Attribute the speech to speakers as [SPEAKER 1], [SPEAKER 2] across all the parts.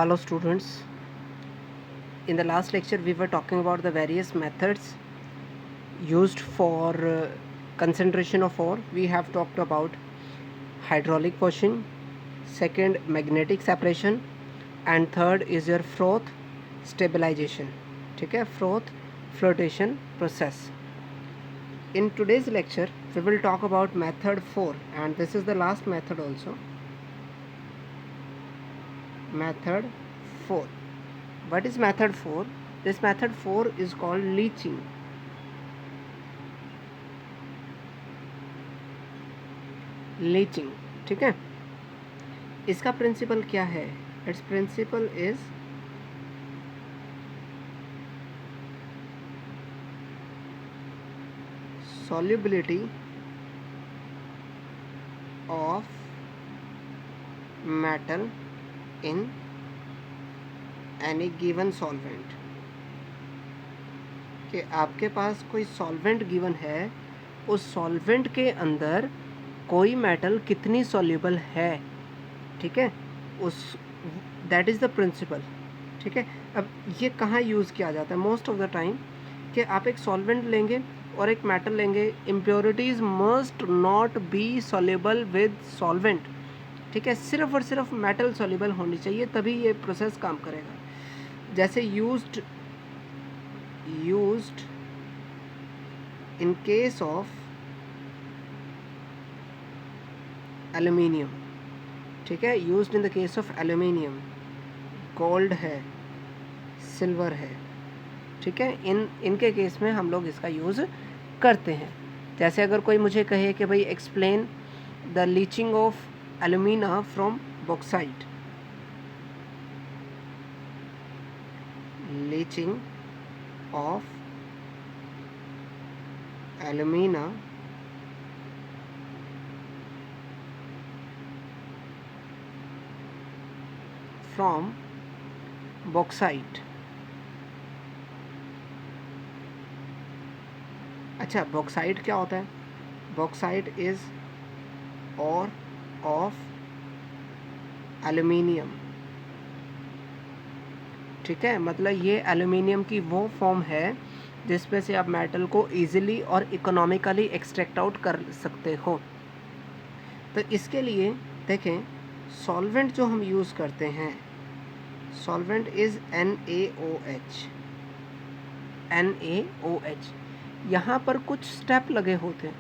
[SPEAKER 1] Hello students, in the last lecture we were talking about the various methods used for concentration of ore. We have talked about hydraulic washing, second magnetic separation, and third is your froth stabilization. ठीक है, froth flotation process. In today's lecture we will talk about method 4 and this is the last method also. Method 4. What is method 4? This method 4 is called leaching. Leaching, ठीक है. इसका principle क्या है? Its principle is solubility of metal in any given solvent. कि आपके पास कोई solvent given है, उस सॉल्वेंट के अंदर कोई मेटल कितनी सॉल्युबल है, ठीक है, उस दैट इज़ द प्रिंसिपल. ठीक है. अब ये कहाँ यूज़ किया जाता है? मोस्ट ऑफ द टाइम कि आप एक सॉल्वेंट लेंगे और एक मेटल लेंगे, impurities must not be soluble with solvent. ठीक है, सिर्फ और सिर्फ मेटल सॉल्युबल होनी चाहिए, तभी ये प्रोसेस काम करेगा. जैसे used in case of aluminium. ठीक है, used in the case of aluminium, gold है, सिल्वर है. ठीक है, इनके केस में हम लोग इसका यूज़ करते हैं. जैसे अगर कोई मुझे कहे कि भाई explain the leaching of alumina from bauxite. Leaching of alumina from bauxite. अच्छा, bauxite क्या होता है? Bauxite is ore of aluminium. ठीक है, मतलब ये एल्यूमिनियम की वो फॉर्म है जिसमें से आप मेटल को इजीली और इकोनॉमिकली एक्सट्रैक्ट आउट कर सकते हो. तो इसके लिए देखें, सॉल्वेंट जो हम यूज़ करते हैं, सॉल्वेंट इज़ NaOH. NaOH. यहाँ पर कुछ स्टेप लगे होते हैं.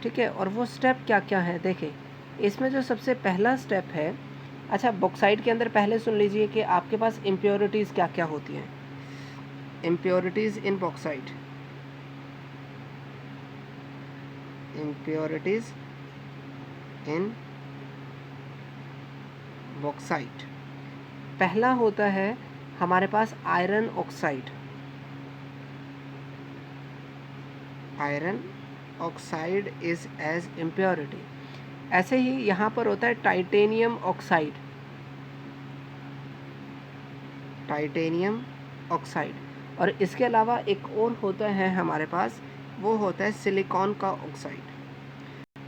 [SPEAKER 1] ठीक है, और वो स्टेप क्या क्या है देखें. इसमें जो सबसे पहला स्टेप है, अच्छा बॉक्साइट के अंदर पहले सुन लीजिए कि आपके पास इम्प्योरिटीज़ क्या क्या होती हैं. Impurities in bauxite, impurities in bauxite. पहला होता है हमारे पास iron oxide. Iron oxide is as impurity. ऐसे ही यहाँ पर होता है टाइटेनियम ऑक्साइड. Titanium oxide. और इसके अलावा एक और होता है हमारे पास, वो होता है सिलिकॉन का ऑक्साइड.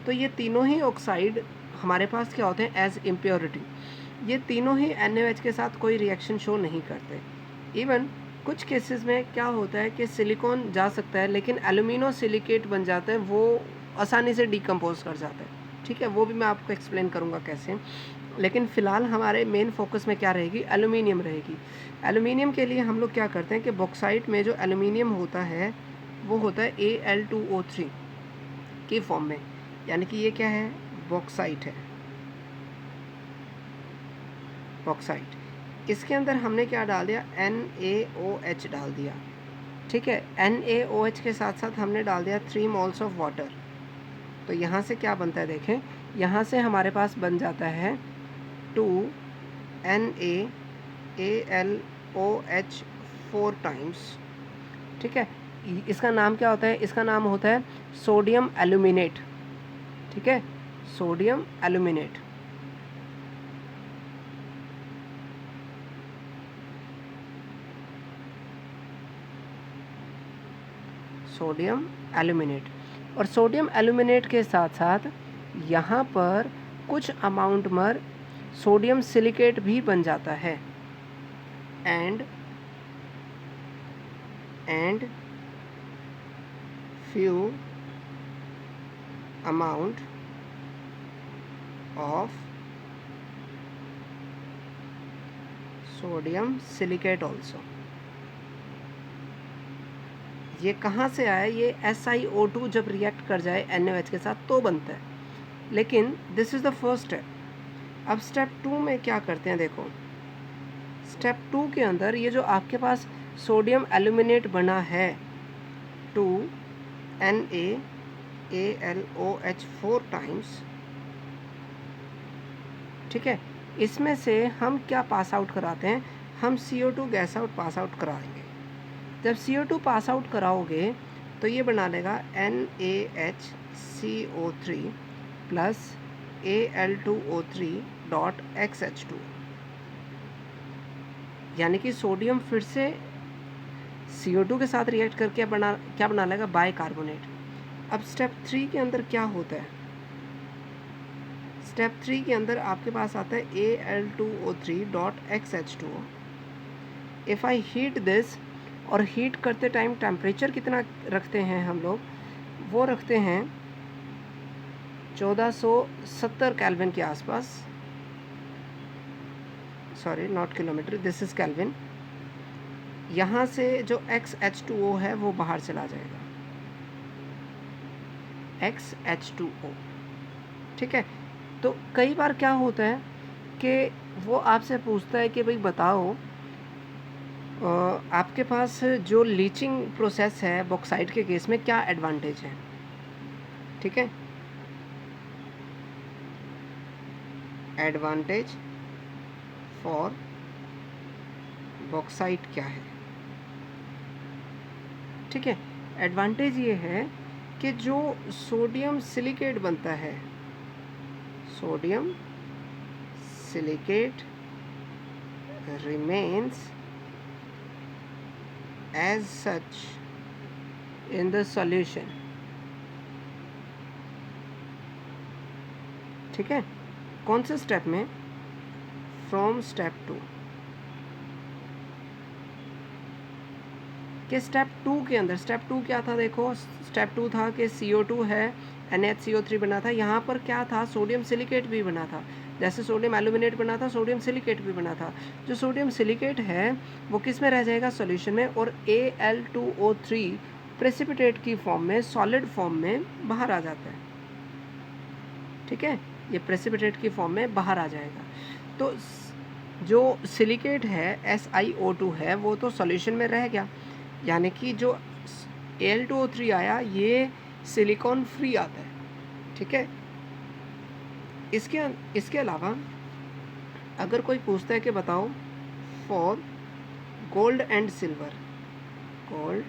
[SPEAKER 1] तो ये तीनों ही ऑक्साइड हमारे पास क्या होते हैं एज इम्प्योरिटी. ये तीनों ही NaOH के साथ कोई रिएक्शन शो नहीं करते. इवन कुछ केसेस में क्या होता है कि सिलिकॉन जा सकता है लेकिन एल्यूमिनो सिलिकेट बन जाता है, वो आसानी से डिकम्पोज कर जाता है. ठीक है, वो भी मैं आपको एक्सप्लेन करूँगा कैसे. लेकिन फ़िलहाल हमारे मेन फोकस में क्या रहेगी? एल्यूमिनियम रहेगी. एल्यूमिनियम के लिए हम लोग क्या करते हैं कि बॉक्साइट में जो एल्यूमिनियम होता है वो होता है Al2O3 की फॉर्म में, यानी कि ये क्या है? बॉक्साइट है. बॉक्साइट. इसके अंदर हमने क्या डाल दिया? NaOH डाल दिया. ठीक है, NaOH के साथ साथ हमने डाल दिया 3 मोल्स ऑफ वाटर. तो यहाँ से क्या बनता है देखें, यहाँ से हमारे पास बन जाता है 2NaAlOH 4 टाइम्स. ठीक है, इसका नाम क्या होता है? इसका नाम होता है सोडियम एल्यूमिनेट. ठीक है, सोडियम एल्यूमिनेट. Sodium aluminate. और सोडियम एल्यूमिनेट के साथ साथ यहाँ पर कुछ अमाउंट में सोडियम सिलिकेट भी बन जाता है. and few amount of sodium silicate also। ये कहाँ से आया? ये SiO2 जब रिएक्ट कर जाए NaOH के साथ तो बनता है, लेकिन this is the first step. अब स्टेप 2 में क्या करते हैं देखो, स्टेप 2 के अंदर ये जो आपके पास सोडियम एल्यूमिनेट बना है 2NaAlOH 4 टाइम्स, ठीक है, इसमें से हम क्या पास आउट कराते हैं? हम CO2 gas out pass out कराएंगे। जब CO2 पास आउट कराओगे तो ये बना लेगा NaHCO3 प्लस Al2O3.XH2, यानी कि सोडियम फिर से CO2 के साथ रिएक्ट करके क्या बना लेगा? बाइकार्बोनेट। अब स्टेप 3 के अंदर क्या होता है? स्टेप 3 के अंदर आपके पास आता है Al2O3.XH2। If I heat this, और हीट करते टाइम टेम्परेचर कितना रखते हैं हम लोग? वो रखते हैं 1470 केल्विन के आसपास। Sorry, not kilometre, this is kelvin. यहाँ से जो XH2O है वो बाहर चला जाएगा, XH2O, ठीक है। तो कई बार क्या होता है कि वो आपसे पूछता है कि भाई बताओ आपके पास जो लीचिंग प्रोसेस है बॉक्साइट के केस में क्या एडवांटेज है, ठीक है। एडवांटेज फॉर बॉक्साइट क्या है? ठीक है, एडवांटेज ये है कि जो सोडियम सिलिकेट बनता है, sodium silicate remains as such in the solution, ठीक है। कौन से स्टेप में? फ्रॉम स्टेप 2 के स्टेप 2 के अंदर। स्टेप 2 क्या था देखो, स्टेप 2 था कि CO2 है, NaHCO3 बना था, यहाँ पर क्या था? सोडियम सिलिकेट भी बना था। जैसे सोडियम एल्यूमिनेट बना था, सोडियम सिलिकेट भी बना था। जो सोडियम सिलिकेट है वो किस में रह जाएगा? सॉल्यूशन में, और Al2O3 प्रेसिपिटेट की फॉर्म में, सॉलिड फॉर्म में बाहर आ जाता है, ठीक है। ये प्रेसिपिटेट की फॉर्म में बाहर आ जाएगा। तो जो सिलिकेट है SiO2 है वो तो सॉल्यूशन में रह गया, यानी कि जो Al2O3 आया ये सिलिकॉन फ्री आता है, ठीक है। इसके अलावा अगर कोई पूछता है कि बताओ for gold and silver, gold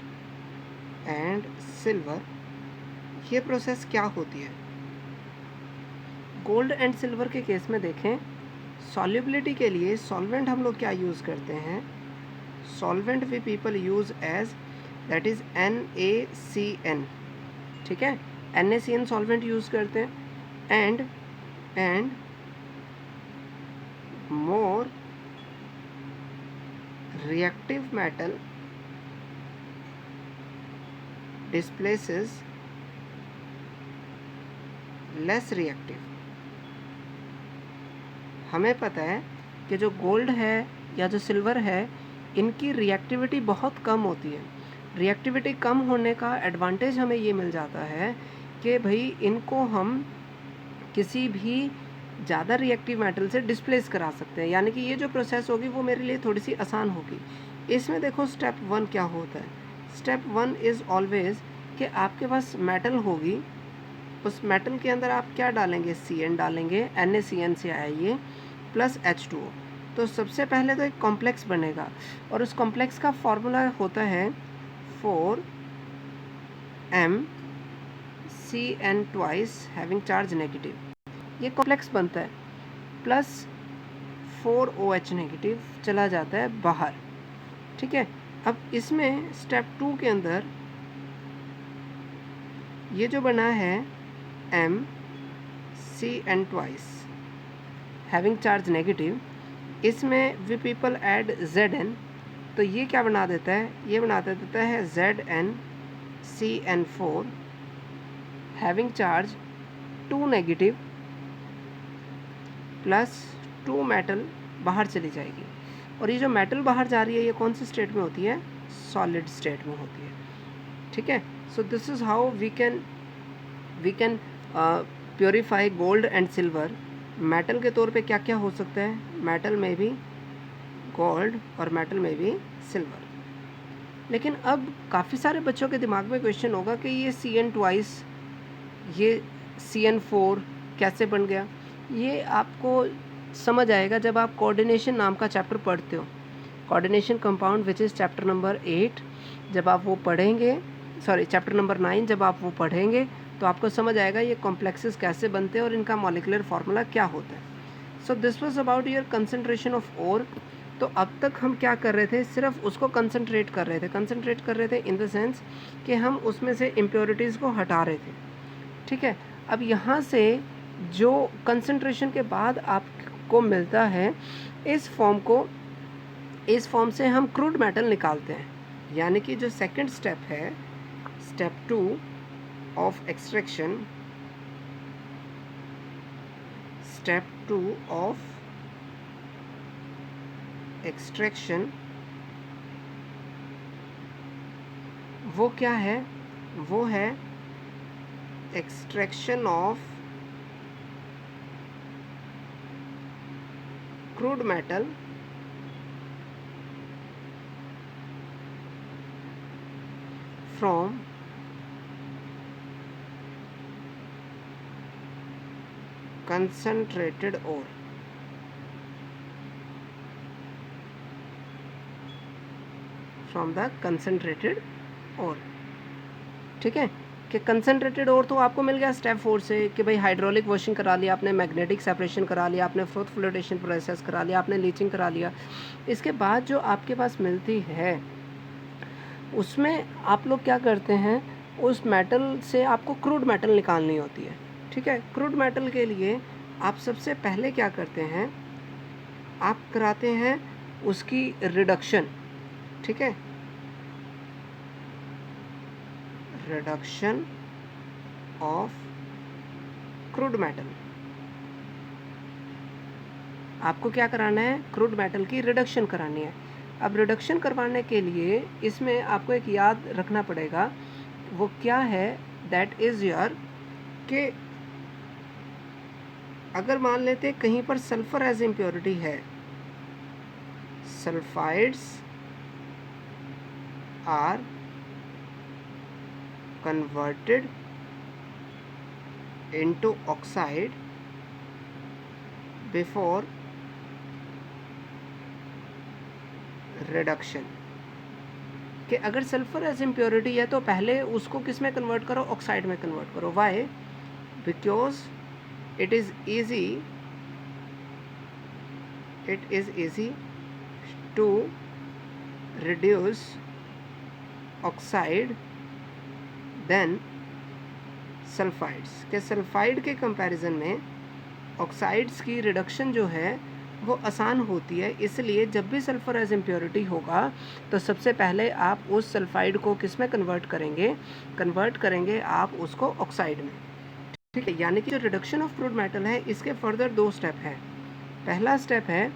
[SPEAKER 1] and silver ये प्रोसेस क्या होती है? गोल्ड एंड सिल्वर के केस में देखें, सॉल्युबिलिटी के लिए सॉल्वेंट हम लोग क्या यूज़ करते हैं? Solvent we people use as that is NaCN, ठीक है, NaCN सॉल्वेंट यूज़ करते हैं। And more reactive metal displaces less reactive। हमें पता है कि जो गोल्ड है या जो सिल्वर है इनकी रिएक्टिविटी बहुत कम होती है। रिएक्टिविटी कम होने का एडवांटेज हमें ये मिल जाता है कि भाई इनको हम किसी भी ज़्यादा रिएक्टिव मेटल से डिस्प्लेस करा सकते हैं, यानी कि ये जो प्रोसेस होगी वो मेरे लिए थोड़ी सी आसान होगी। इसमें देखो स्टेप 1 क्या होता है? स्टेप 1 इज़ ऑलवेज कि आपके पास मेटल होगी, उस मेटल के अंदर आप क्या डालेंगे? CN डालेंगे, NaCN से आया ये, प्लस H2O। तो सबसे पहले तो एक कॉम्प्लेक्स बनेगा और उस कॉम्प्लेक्स का फॉर्मूला होता है 4MCN twice having charge negative. ये कॉम्प्लेक्स बनता है, प्लस 4OH नेगेटिव चला जाता है बाहर, ठीक है। अब इसमें स्टेप 2 के अंदर ये जो बना है MCN twice having charge negative, इसमें वी पीपल ऐड ZN तो ये क्या बना देता है, ये बना देता है ZnCN4 having charge 2 negative plus 2 metal बाहर चली जाएगी। और ये जो मेटल बाहर जा रही है ये कौन सी स्टेट में होती है, सॉलिड स्टेट में होती है। ठीक है, so this is how we can purify gold and silver. Metal के तौर पे क्या क्या हो सकता है, मेटल में भी गोल्ड और मेटल में भी सिल्वर। लेकिन अब काफ़ी सारे बच्चों के दिमाग में क्वेश्चन होगा कि ये Cn ट्वाइस, ये CN4 कैसे बन गया। ये आपको समझ आएगा जब आप कोऑर्डिनेशन नाम का चैप्टर पढ़ते हो, coordination compound which is chapter number 8। जब आप वो पढ़ेंगे, सॉरी चैप्टर नंबर 9, जब आप वो पढ़ेंगे तो आपको समझ आएगा ये कॉम्प्लेक्सेस कैसे बनते हैं और इनका मॉलिक्यूलर फार्मूला क्या होता है। So this was about your concentration of ore. तो अब तक हम क्या कर रहे थे, सिर्फ उसको कंसंट्रेट कर रहे थे इन द सेंस कि हम उसमें से इम्प्योरिटीज़ को हटा रहे थे। ठीक है, अब यहाँ से जो कंसंट्रेशन के बाद आपको मिलता है इस फॉर्म से हम क्रूड मेटल निकालते हैं। यानी कि जो सेकंड स्टेप है, step 2 of extraction, step 2 of extraction, वो क्या है, वो है extraction of crude metal from concentrated ore। From the concentrated ore. ठीक है, कि कंसनट्रेटेड ओर तो आपको मिल गया स्टेप 4 से कि भाई हाइड्रोलिक वॉशिंग करा लिया आपने, मैग्नेटिक सेपरेशन करा लिया आपने, फ्रोथ फ्लोटेशन प्रोसेस करा लिया आपने, लीचिंग करा लिया। इसके बाद जो आपके पास मिलती है उसमें आप लोग क्या करते हैं, उस मेटल से आपको क्रूड मेटल निकालनी होती है। ठीक है, क्रूड मेटल के लिए आप सबसे पहले क्या करते हैं, आप कराते हैं उसकी रिडक्शन। ठीक है, रिडक्शन ऑफ क्रूड मेटल। आपको क्या कराना है, क्रूड मेटल की रिडक्शन करानी है। अब रिडक्शन करवाने के लिए इसमें आपको एक याद रखना पड़ेगा, वो क्या है, दैट इज़ योर कि अगर मान लेते कहीं पर सल्फर एज इम्प्योरिटी है, sulphides are converted into oxide before reduction। कि अगर सल्फर एज इम्प्योरिटी है तो पहले उसको किस में कन्वर्ट करो, ऑक्साइड में कन्वर्ट करो। Why, because it is easy to reduce oxide then sulphides. के सल्फाइड के कंपैरिजन में ऑक्साइड्स की रिडक्शन जो है वो आसान होती है। इसलिए जब भी सल्फर एज इम्प्योरिटी होगा तो सबसे पहले आप उस सल्फाइड को किस में कन्वर्ट करेंगे आप उसको ऑक्साइड में। ठीक है, यानी कि जो रिडक्शन ऑफ क्रूड मेटल है इसके फर्दर 2 स्टेप हैं। पहला स्टेप है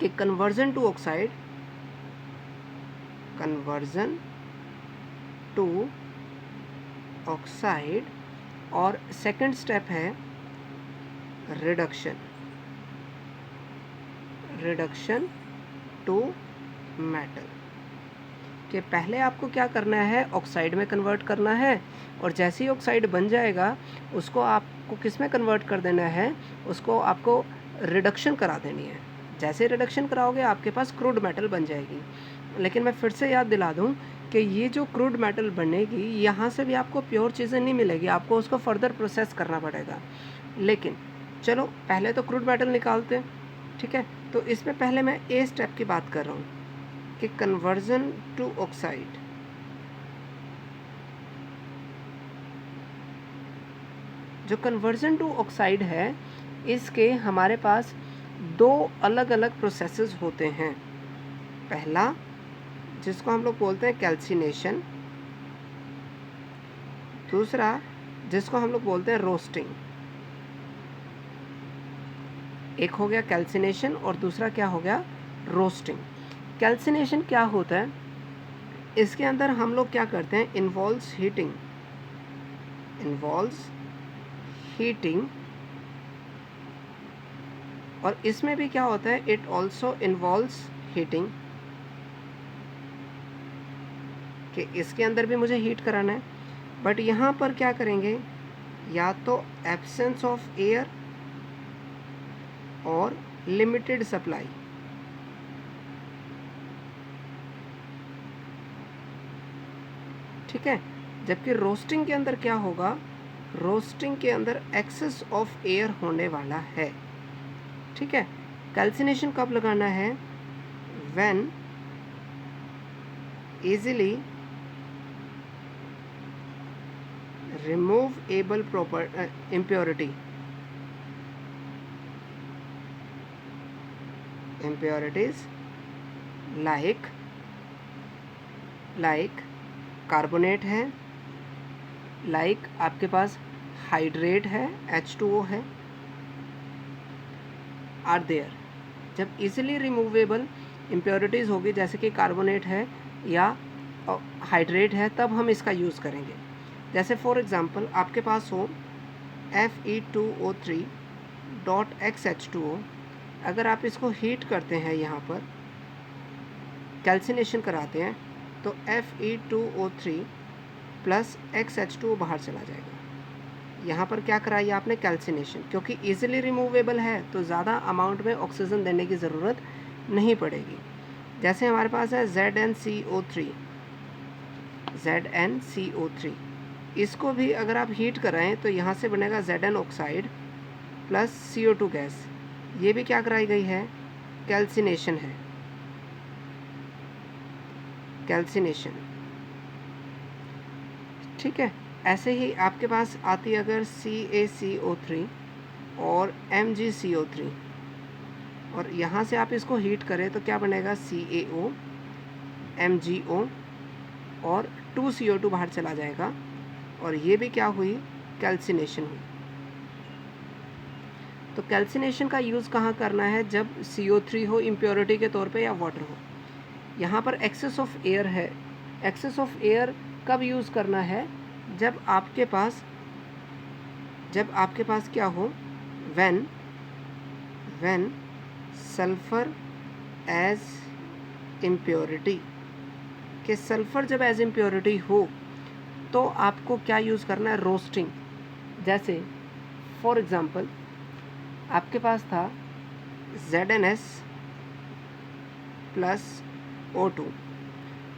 [SPEAKER 1] कि conversion to oxide, conversion to oxide, और सेकंड स्टेप है रिडक्शन टू मेटल। कि पहले आपको क्या करना है, ऑक्साइड में कन्वर्ट करना है, और जैसे ही ऑक्साइड बन जाएगा उसको आपको किस में कन्वर्ट कर देना है, उसको आपको रिडक्शन करा देनी है। जैसे रिडक्शन कराओगे आपके पास क्रूड मेटल बन जाएगी। लेकिन मैं फिर से याद दिला दूं कि ये जो क्रूड मेटल बनेगी यहाँ से भी आपको प्योर चीज़ें नहीं मिलेगी, आपको उसको फर्दर प्रोसेस करना पड़ेगा। लेकिन चलो पहले तो क्रूड मेटल निकालते हैं। ठीक है, तो इसमें पहले मैं ए स्टेप की बात कर रहा हूँ कि कन्वर्जन टू ऑक्साइड। जो कन्वर्जन टू ऑक्साइड है इसके हमारे पास 2 अलग अलग प्रोसेसेस होते हैं। पहला जिसको हम लोग बोलते हैं कैल्सिनेशन, दूसरा जिसको हम लोग बोलते हैं रोस्टिंग। एक हो गया कैल्सिनेशन और दूसरा क्या हो गया, रोस्टिंग। कैल्सिनेशन क्या होता है, इसके अंदर हम लोग क्या करते हैं, इन्वॉल्व्स हीटिंग, और इसमें भी क्या होता है, इट ऑल्सो इन्वॉल्व्स हीटिंग, कि इसके अंदर भी मुझे हीट कराना है। बट यहाँ पर क्या करेंगे, या तो एब्सेंस ऑफ एयर और लिमिटेड सप्लाई। ठीक है, जबकि रोस्टिंग के अंदर क्या होगा, रोस्टिंग के अंदर एक्सेस ऑफ एयर होने वाला है। ठीक है, कैल्सिनेशन कब लगाना है, when easily removable impurities like carbonate है, लाइक आपके पास हाइड्रेट है, H2O है, आर देयर। जब इजीली रिमूवेबल इम्प्योरिटीज़ होगी, जैसे कि कार्बोनेट है या हाइड्रेट है, तब हम इसका यूज़ करेंगे। जैसे फॉर एग्ज़ाम्पल आपके पास हो Fe2O3.XH2O, अगर आप इसको हीट करते हैं, यहाँ पर कैल्सिनेशन कराते हैं, तो Fe2O3 प्लस XH2O बाहर चला जाएगा। यहाँ पर क्या कराइए आपने, कैल्सिनेशन, क्योंकि इजीली रिमूवेबल है तो ज़्यादा अमाउंट में ऑक्सीजन देने की ज़रूरत नहीं पड़ेगी। जैसे हमारे पास है ZnCO3, इसको भी अगर आप हीट कराएं तो यहाँ से बनेगा Zn oxide plus CO2 gas. ये भी क्या कराई गई है, कैल्सिनेशन है, कैल्सिनेशन। ठीक है, ऐसे ही आपके पास आती है अगर CaCO3 और MgCO3, और यहाँ से आप इसको हीट करें तो क्या बनेगा, CaO, MgO और 2CO2 बाहर चला जाएगा, और ये भी क्या हुई, कैल्सिनेशन हुई। तो कैल्सिनेशन का यूज़ कहाँ करना है, जब CO3 हो इम्प्योरिटी के तौर पे या वाटर हो। यहाँ पर एक्सेस ऑफ एयर है, एक्सेस ऑफ एयर कब यूज़ करना है, जब आपके पास क्या हो, व्हेन सल्फर एज इम्प्योरिटी, कि सल्फर जब एज इम्प्योरिटी हो तो आपको क्या यूज़ करना है, रोस्टिंग। जैसे फॉर एग्ज़ाम्पल आपके पास था ZnS प्लस O2,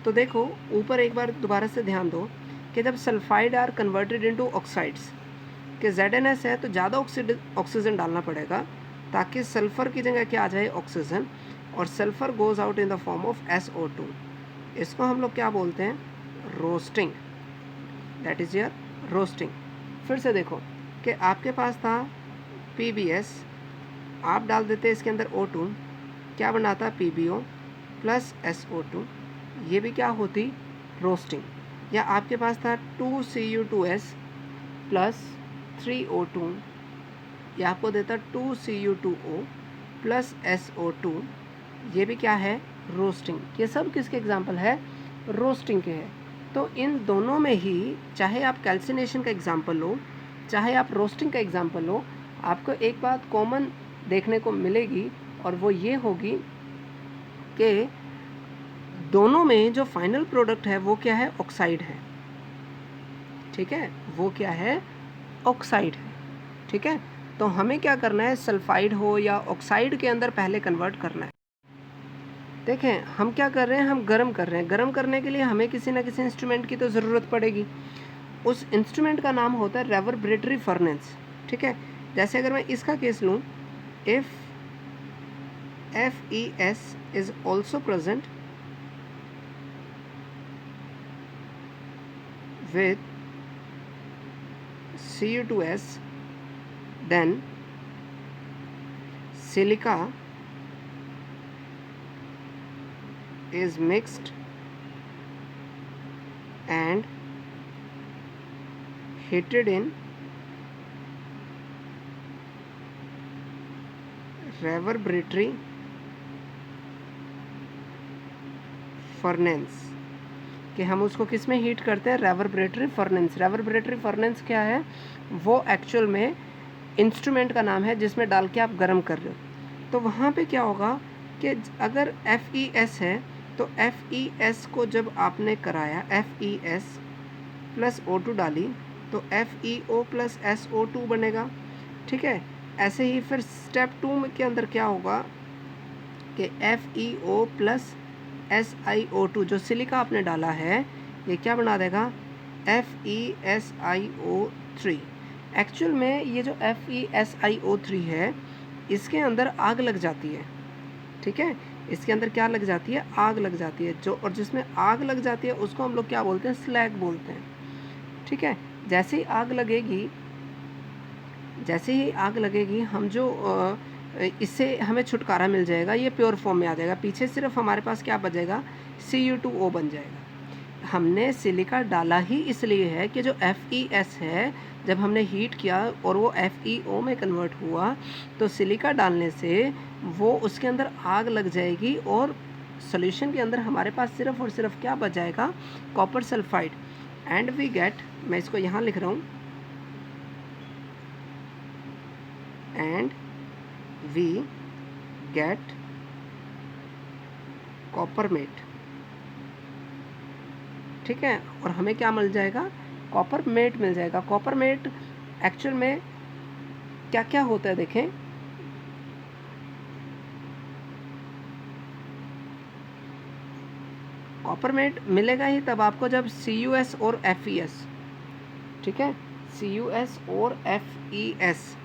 [SPEAKER 1] तो देखो ऊपर एक बार दोबारा से ध्यान दो कि जब sulphide are converted into oxides, कि ZnS है तो ज़्यादा ऑक्सीजन डालना पड़ेगा ताकि सल्फ़र की जगह क्या आ जाए, ऑक्सीजन, और sulphur goes out in the form of SO2। इसको हम लोग क्या बोलते हैं, roasting, that is your roasting. फिर से देखो कि आपके पास था PbS, आप डाल देते इसके अंदर O2, क्या बनाता, PbO प्लस SO2, ये भी क्या होती, रोस्टिंग। या आपके पास था 2Cu2S प्लस 3O2, ये आपको देता 2Cu2O प्लस SO2, ये भी क्या है, रोस्टिंग। ये सब किसके एग्जाम्पल है, रोस्टिंग के है। तो इन दोनों में ही, चाहे आप कैल्सिनेशन का एग्जाम्पल लो, चाहे आप रोस्टिंग का एग्जाम्पल लो, आपको एक बात कॉमन देखने को मिलेगी, और वो ये होगी कि दोनों में जो फाइनल प्रोडक्ट है वो क्या है, ऑक्साइड है। ठीक है, वो क्या है, ऑक्साइड है। ठीक है, तो हमें क्या करना है, सल्फाइड हो या ऑक्साइड के अंदर पहले कन्वर्ट करना है। देखें हम क्या कर रहे हैं, हम गर्म कर रहे हैं। गर्म करने के लिए हमें किसी ना किसी इंस्ट्रूमेंट की तो ज़रूरत पड़ेगी। उस इंस्ट्रूमेंट का नाम होता है रेवर्बरेटरी फर्नेस। ठीक है, जैसे अगर मैं इसका केस लूँ, if FeS is also present with Cu2S, then silica is mixed and heated in reverberatory furnace, कि हम उसको किस में हीट करते हैं, रेवर्बरेटरी फर्नेंस। रेवर्बरेटरी फर्नेंस क्या है, वो एक्चुअल में इंस्ट्रूमेंट का नाम है जिसमें डाल के आप गर्म कर रहे हो। तो वहाँ पे क्या होगा कि अगर FeS है तो FeS को जब आपने कराया, FeS प्लस O2 डाली तो FeO प्लस SO2 बनेगा। ठीक है, ऐसे ही फिर स्टेप 2 के अंदर क्या होगा कि FeO प्लस SiO2 जो सिलिका आपने डाला है ये क्या बना देगा, FeSiO3। एक्चुअल में ये जो FeSiO3 है इसके अंदर आग लग जाती है। ठीक है, इसके अंदर क्या लग जाती है, आग लग जाती है। जो और जिसमें आग लग जाती है उसको हम लोग क्या बोलते हैं, स्लैग बोलते हैं। ठीक है, जैसे ही आग लगेगी हम जो इससे हमें छुटकारा मिल जाएगा, ये प्योर फॉर्म में आ जाएगा। पीछे सिर्फ हमारे पास क्या बचेगा, Cu2O बन जाएगा। हमने सिलिका डाला ही इसलिए है कि जो FeS है जब हमने हीट किया और वो FeO में कन्वर्ट हुआ तो सिलिका डालने से वो उसके अंदर आग लग जाएगी और सॉल्यूशन के अंदर हमारे पास सिर्फ और सिर्फ क्या बच जाएगा, copper sulphide. And we get, मैं इसको यहाँ लिख रहा हूँ, एंड वी गेट कॉपरमेट। ठीक है, और हमें क्या मिल जाएगा, कॉपरमेट मिल जाएगा। कॉपरमेट एक्चुअल में क्या क्या होता है देखें, कॉपरमेट मिलेगा ही तब आपको जब CuS और FeS, ठीक है, CuS और FeS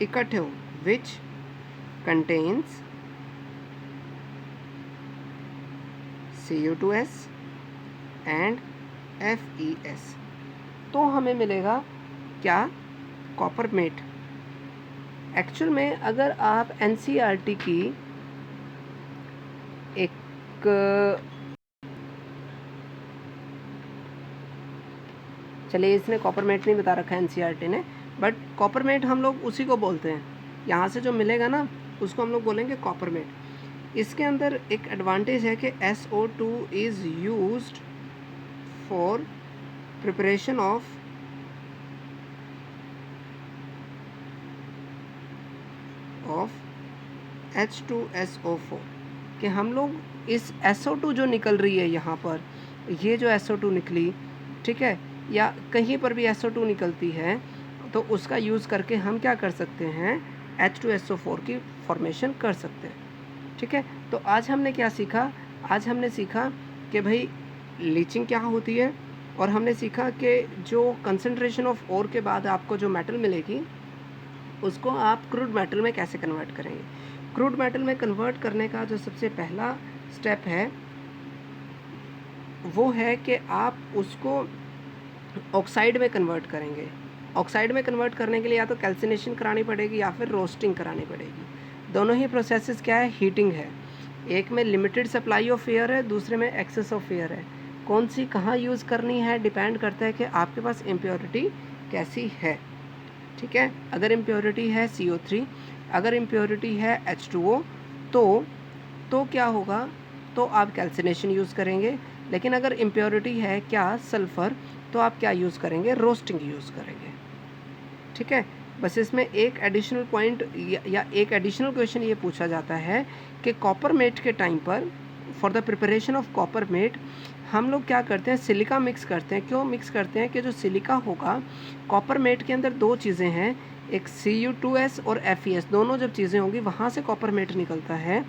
[SPEAKER 1] इकट्ठे हो, which contains Cu2S and FeS, तो हमें मिलेगा क्या, कॉपरमेट। एक्चुअल में अगर आप NCERT की एक, चलिए इसने कॉपरमेट नहीं बता रखा है NCERT ने, बट कॉपरमेट हम लोग उसी को बोलते हैं। यहाँ से जो मिलेगा ना उसको हम लोग बोलेंगे कॉपरमेट। इसके अंदर एक एडवांटेज है कि SO2 is used for preparation of H2SO4, कि हम लोग इस SO2 जो निकल रही है यहाँ पर, ये जो SO2 निकली, ठीक है, या कहीं पर भी SO2 निकलती है तो उसका यूज़ करके हम क्या कर सकते हैं, H2SO4 की फॉर्मेशन कर सकते हैं। ठीक है, तो आज हमने क्या सीखा, आज हमने सीखा कि भाई लीचिंग क्या होती है, और हमने सीखा कि जो कंसंट्रेशन ऑफ ओर के बाद आपको जो मेटल मिलेगी उसको आप क्रूड मेटल में कैसे कन्वर्ट करेंगे। क्रूड मेटल में कन्वर्ट करने का जो सबसे पहला स्टेप है वो है कि आप उसको ऑक्साइड में कन्वर्ट करेंगे। ऑक्साइड में कन्वर्ट करने के लिए या तो कैल्सिनेशन करानी पड़ेगी या फिर रोस्टिंग करानी पड़ेगी। दोनों ही प्रोसेसेस क्या है, हीटिंग है। एक में लिमिटेड सप्लाई ऑफ एयर है, दूसरे में एक्सेस ऑफ एयर है। कौन सी कहाँ यूज़ करनी है डिपेंड करता है कि आपके पास इम्प्योरिटी कैसी है। ठीक है, अगर इम्प्योरिटी है CO3, अगर इम्प्योरिटी है H2O, तो क्या होगा, तो आप कैल्सिनेशन यूज़ करेंगे। लेकिन अगर इम्प्योरिटी है क्या, सल्फ़र, तो आप क्या यूज़ करेंगे, रोस्टिंग यूज़ करेंगे। ठीक है, बस इसमें एक एडिशनल पॉइंट या एक एडिशनल क्वेश्चन ये पूछा जाता है कि कॉपरमेट के टाइम पर, फॉर द प्रिपरेशन ऑफ कॉपरमेट, हम लोग क्या करते हैं, सिलिका मिक्स करते हैं। क्यों मिक्स करते हैं कि जो सिलिका होगा, कॉपरमेट के अंदर दो चीज़ें हैं, एक Cu2S और FeS, दोनों जब चीज़ें होंगी वहाँ से कॉपरमेट निकलता है।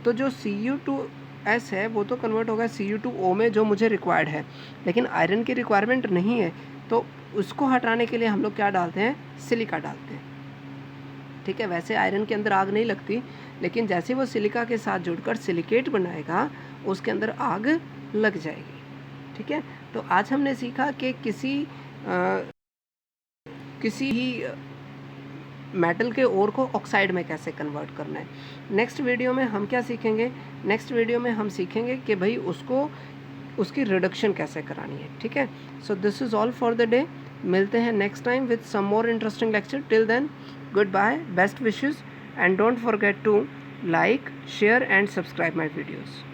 [SPEAKER 1] तो जो Cu2S है वो तो कन्वर्ट होगा Cu2O में, जो मुझे रिक्वायर्ड है, लेकिन आयरन की रिक्वायरमेंट नहीं है, तो उसको हटाने के लिए हम लोग क्या डालते हैं, सिलिका डालते हैं। ठीक है, वैसे आयरन के अंदर आग नहीं लगती, लेकिन जैसे वो सिलिका के साथ जुड़कर सिलिकेट बनाएगा उसके अंदर आग लग जाएगी। ठीक है, तो आज हमने सीखा कि किसी ही मेटल के ओर को ऑक्साइड में कैसे कन्वर्ट करना है। नेक्स्ट वीडियो में हम क्या सीखेंगे, नेक्स्ट वीडियो में हम सीखेंगे कि भाई उसको उसकी रिडक्शन कैसे करानी है, ठीक है। So this is all for the day. मिलते हैं next time with some more interesting lecture. Till then, goodbye, best wishes, and don't forget to like, share and subscribe my videos.